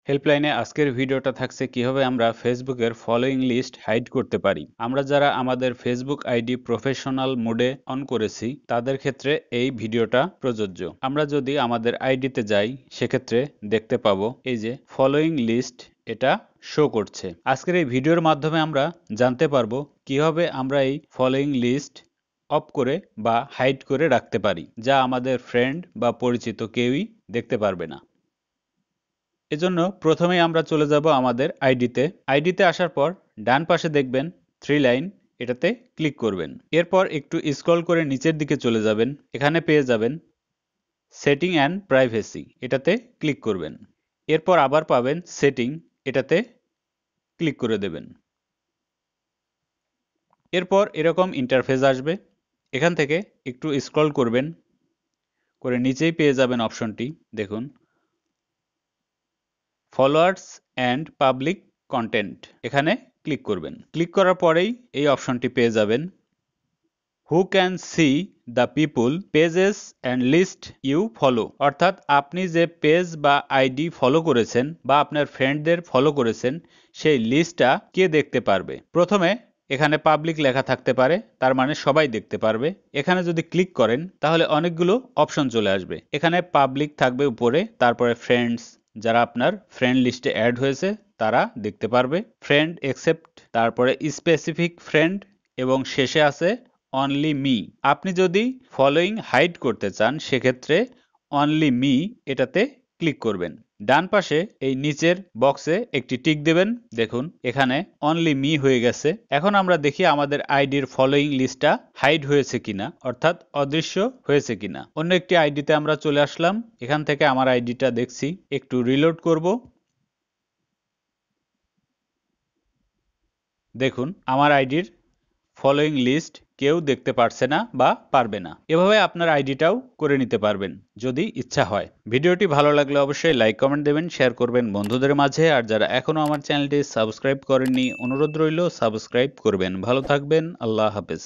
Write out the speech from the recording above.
হেল্পলাইনে আজকের ভিডিওটা থাকছে কিভাবে আমরা ফেসবুকের ফলোইং লিস্ট হাইড করতে পারি। আমরা যারা আমাদের ফেসবুক আইডি প্রফেশনাল মোডে অন করেছি তাদের ক্ষেত্রে এই ভিডিওটা প্রযোজ্য। আমরা যদি আমাদের আইডিতে যাই সেক্ষেত্রে দেখতে পাবো এই যে ফলোইং লিস্ট এটা শো করছে। আজকের এই ভিডিওর মাধ্যমে আমরা জানতে পারবো কিভাবে আমরা এই ফলোইং লিস্ট অফ করে বা হাইড করে রাখতে পারি, যা আমাদের ফ্রেন্ড বা পরিচিত কেউই দেখতে পারবে না। এজন্য প্রথমেই আমরা চলে যাব আমাদের আইডিতে আসার পর ডান পাশে দেখবেন 3 লাইন, এটাতে ক্লিক করবেন। এরপর একটু স্ক্রল করে নিচের দিকে চলে যাবেন, এখানে পেয়ে যাবেন সেটিং অ্যান্ড প্রাইভেসি, এটাতে ক্লিক করবেন। এরপর আবার পাবেন সেটিং, এটাতে ক্লিক করে দেবেন। এরপর এরকম ইন্টারফেস আসবে, এখান থেকে একটু স্ক্রল করবেন, করে নিচেই পেয়ে যাবেন অপশনটি দেখুন ফলোয়ার্স অ্যান্ড পাবলিক কন্টেন্ট, এখানে ক্লিক করবেন। ক্লিক করার পরেই এই অপশনটি পেয়ে যাবেন who can see the people pages and list you follow, অর্থাৎ আপনি যে পেজ বা আইডি ফলো করেছেন বা আপনার ফ্রেন্ডদের ফলো করেছেন সেই লিস্টটা কে দেখতে পারবে। প্রথমে এখানে পাবলিক লেখা থাকতে পারে, তার মানে সবাই দেখতে পারবে। এখানে যদি ক্লিক করেন তাহলে অনেকগুলো অপশন চলে আসবে। এখানে পাবলিক থাকবে উপরে, তারপরে ফ্রেন্ডস, যারা আপনার ফ্রেন্ড লিস্টে অ্যাড হয়েছে তারা দেখতে পারবে, ফ্রেন্ড এক্সেপ্ট, তারপরে স্পেসিফিক ফ্রেন্ড এবং শেষে আছে অনলি মি। আপনি যদি ফলোইং হাইড করতে চান সেক্ষেত্রে অনলি মি এটাতে ক্লিক করবেন। ডান পাশে এই নিচের বক্সে একটি টিক দেবেন, দেখুন এখানে অনলি মি হয়ে গেছে। এখন আমরা দেখি আমাদের আইডির ফলোইং লিস্টটা হাইড হয়েছে কিনা, অর্থাৎ অদৃশ্য হয়েছে কিনা। অন্য একটি আইডিতে আমরা চলে আসলাম, এখান থেকে আমার আইডিটা দেখছি, একটু রিলোড করব। দেখুন আমার আইডির ফলোইং লিস্ট কেউ দেখতে পারছে না বা পারবে না। এভাবে আপনার আইডিটাও করে নিতে পারবেন যদি ইচ্ছা হয়। ভিডিওটি ভালো লাগলে অবশ্যই লাইক কমেন্ট দেবেন, শেয়ার করবেন বন্ধুদের মাঝে। আর যারা এখনো আমার চ্যানেলটি সাবস্ক্রাইব করেননি অনুরোধ রইল সাবস্ক্রাইব করবেন। ভালো থাকবেন, আল্লাহ হাফেজ।